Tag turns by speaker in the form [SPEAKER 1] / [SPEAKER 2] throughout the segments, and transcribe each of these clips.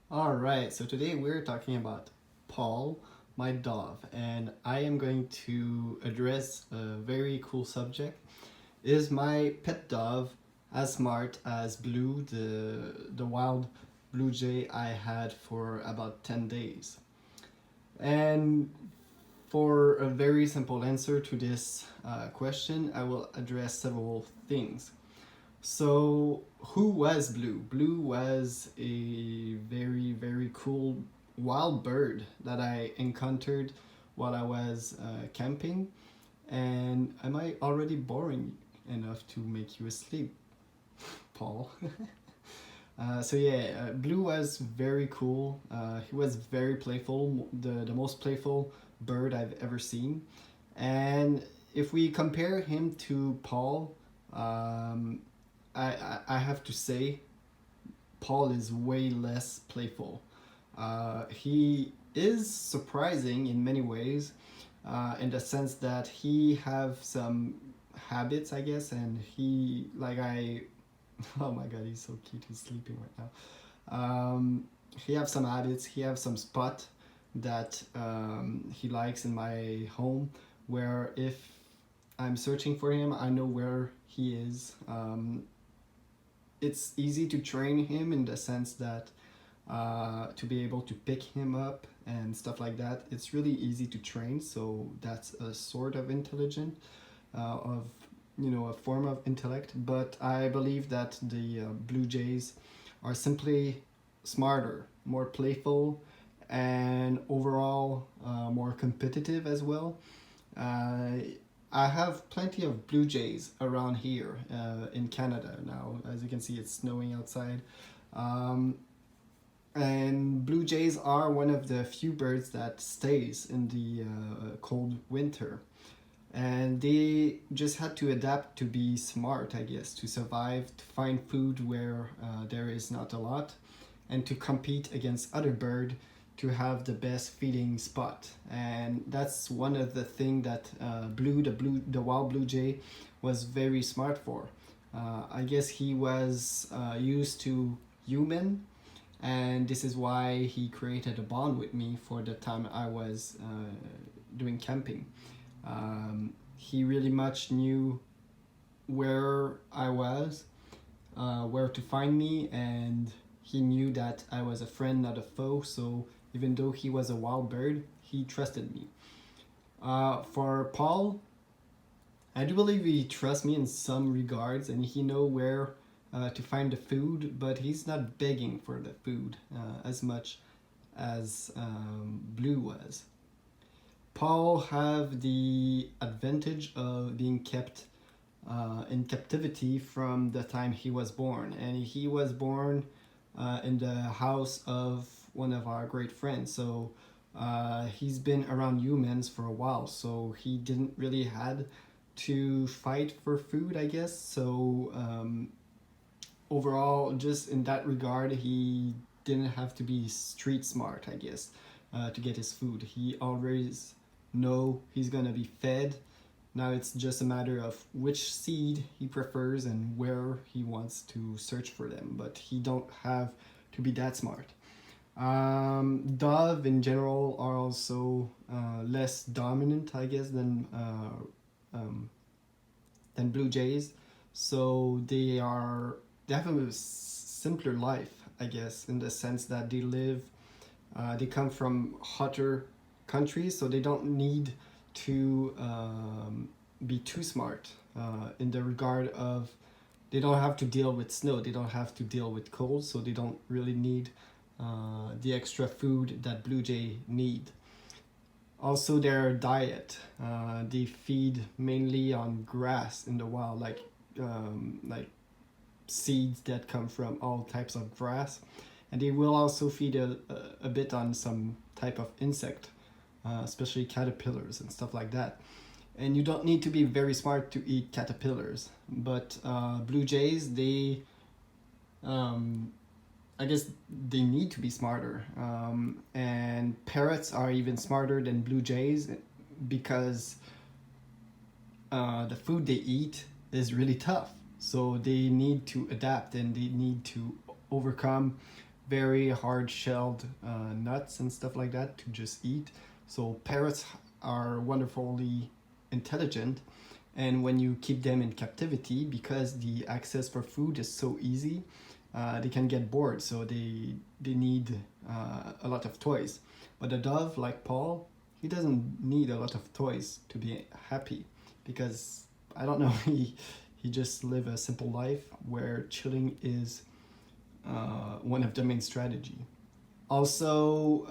[SPEAKER 1] All right, so today we're talking about Paul, my dove, and I am going to address a very cool subject. Is my pet dove as smart as Blue, the wild blue jay I had for about 10 days? And for a very simple answer to this question, I will address several things. So, who was Blue? Blue was a very, very cool wild bird that I encountered while I was camping. And am I already boring enough to make you asleep, Paul? Blue was very cool. He was very playful, the most playful bird I've ever seen. And if we compare him to Paul, um, I have to say Paul is way less playful. He is surprising in many ways, in the sense that he have some habits, I guess, and he like I. Oh my God, he's so cute. He's sleeping right now. He have some habits. He have some spot that he likes in my home, where if I'm searching for him, I know where he is. It's easy to train him in the sense that to be able to pick him up and stuff like that. It's really easy to train, so that's a sort of intelligent of a form of intellect. But I believe that the Blue Jays are simply smarter, more playful, and overall more competitive as well. Uh, I have plenty of blue jays around here in Canada now. As you can see, it's snowing outside. Um, and blue jays are one of the few birds that stays in the cold winter. And they just had to adapt to be smart, I guess, to survive, to find food where there is not a lot, and to compete against other bird to have the best feeding spot. And that's one of the thing that the wild blue jay was very smart for. I guess he was used to human, and this is why he created a bond with me for the time I was doing camping. He really much knew where I was, where to find me, and he knew that I was a friend, not a foe. So even though he was a wild bird, he trusted me. For Paul, I do believe he trusts me in some regards, and he know where to find the food, but he's not begging for the food as much as Blue was. Paul have the advantage of being kept in captivity from the time he was born, and he was born in the house of one of our great friends. So he's been around humans for a while, so he didn't really had to fight for food, I guess. So overall, just in that regard, he didn't have to be street smart, I guess, to get his food. He always know he's gonna be fed. Now it's just a matter of which seed he prefers and where he wants to search for them, but he don't have to be that smart. Dove in general are also less dominant, I guess, than blue jays. So they have a simpler life, I guess, in the sense that they come from hotter countries, so they don't need to be too smart in the regard of they don't have to deal with snow, they don't have to deal with cold, so they don't really need the extra food that blue jay need. Also, their diet, they feed mainly on grass in the wild, like seeds that come from all types of grass, and they will also feed a bit on some type of insect, especially caterpillars and stuff like that. And you don't need to be very smart to eat caterpillars, but blue jays, um, I guess they need to be smarter. And parrots are even smarter than blue jays because the food they eat is really tough. So they need to adapt and they need to overcome very hard shelled nuts and stuff like that to just eat. So parrots are wonderfully intelligent, and when you keep them in captivity, because the access for food is so easy, they can get bored. So they need a lot of toys. But a dove like Paul, he doesn't need a lot of toys to be happy, because I don't know, he just live a simple life where chilling is one of the main strategy. Also,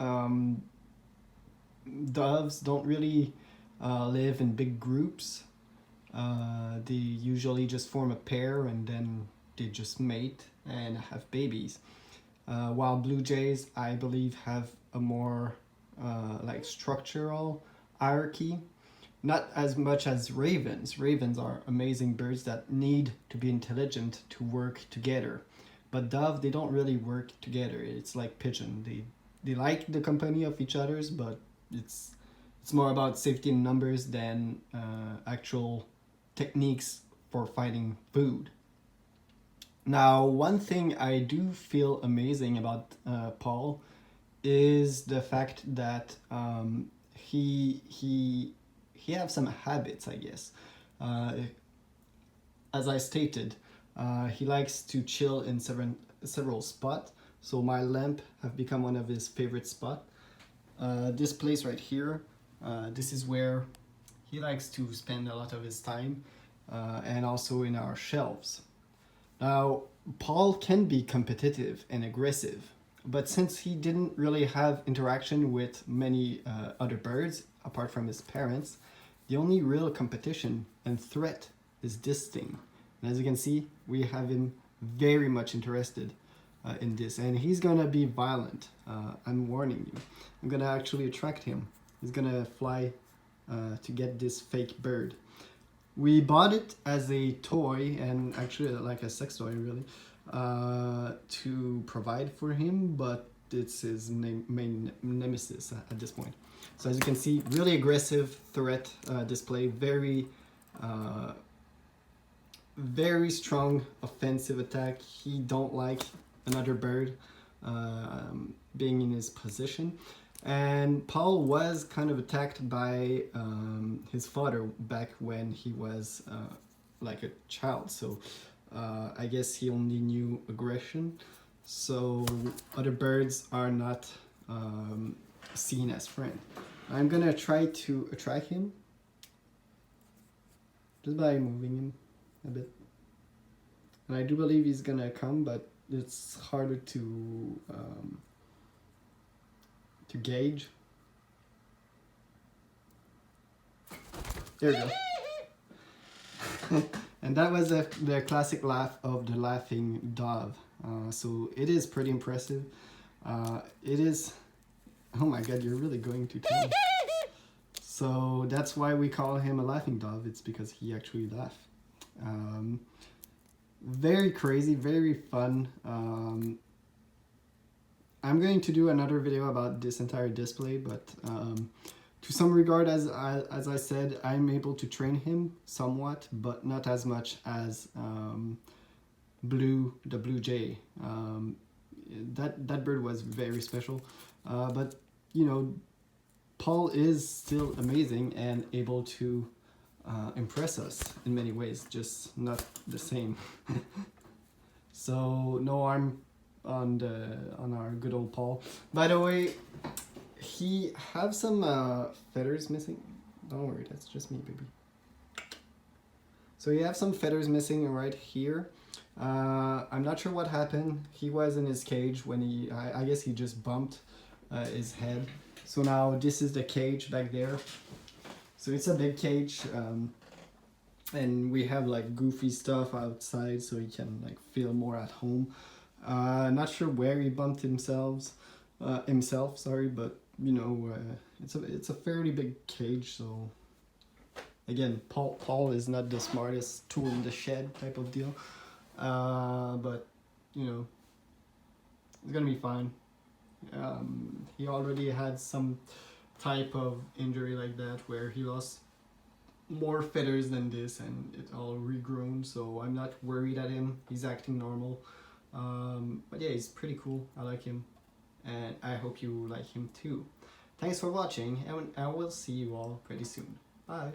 [SPEAKER 1] doves don't really live in big groups. They usually just form a pair and then they just mate and have babies. While blue jays, I believe, have a more like structural hierarchy. Not as much as ravens. Ravens are amazing birds that need to be intelligent to work together. But dove, they don't really work together. It's like pigeon. They like the company of each others, but it's more about safety in numbers than actual techniques for finding food. Now, one thing I do feel amazing about Paul is the fact that he have some habits, I guess. Uh, as I stated, he likes to chill in several spots. So my lamp have become one of his favorite spots. This place right here, this is where he likes to spend a lot of his time, and also in our shelves. Now, Paul can be competitive and aggressive, but since he didn't really have interaction with many other birds apart from his parents, the only real competition and threat is this thing. And as you can see, we have him very much interested in this, and he's gonna be violent. I'm warning you. I'm gonna actually attract him. He's gonna fly to get this fake bird. We bought it as a toy, and actually like a sex toy really, to provide for him, but it's his main nemesis at this point. So as you can see, really aggressive threat display, very strong offensive attack. He don't like another bird being in his position. And Paul was kind of attacked by his father back when he was like a child. So I guess he only knew aggression. So other birds are not seen as friend. I'm gonna try to attract him just by moving him a bit. And I do believe he's gonna come, but it's harder to gauge. There we go. And that was the classic laugh of the laughing dove. So it is pretty impressive. It is. Oh my god, you're really going to town. So that's why we call him a laughing dove. It's because he actually laughs. Very crazy, very fun. I'm going to do another video about this entire display, but to some regard, as I said, I'm able to train him somewhat, but not as much as the blue jay. That bird was very special, but you know, Paul is still amazing and able to impress us in many ways, just not the same. So no harm on our good old Paul. By the way, he have some feathers missing. Don't worry, that's just me, baby. So you have some feathers missing right here. I'm not sure what happened. He was in his cage when I guess he just bumped his head. So now this is the cage back there. So it's a big cage, and we have like goofy stuff outside so he can like feel more at home. Not sure where he bumped himself, sorry, but you know, it's a fairly big cage. So again, Paul is not the smartest tool in the shed type of deal, but you know, it's gonna be fine. He already had some type of injury like that where he lost more feathers than this and it all regrown, so I'm not worried at him. He's acting normal. But yeah, he's pretty cool. I like him, and I hope you like him too. Thanks for watching, and I will see you all pretty soon. Bye.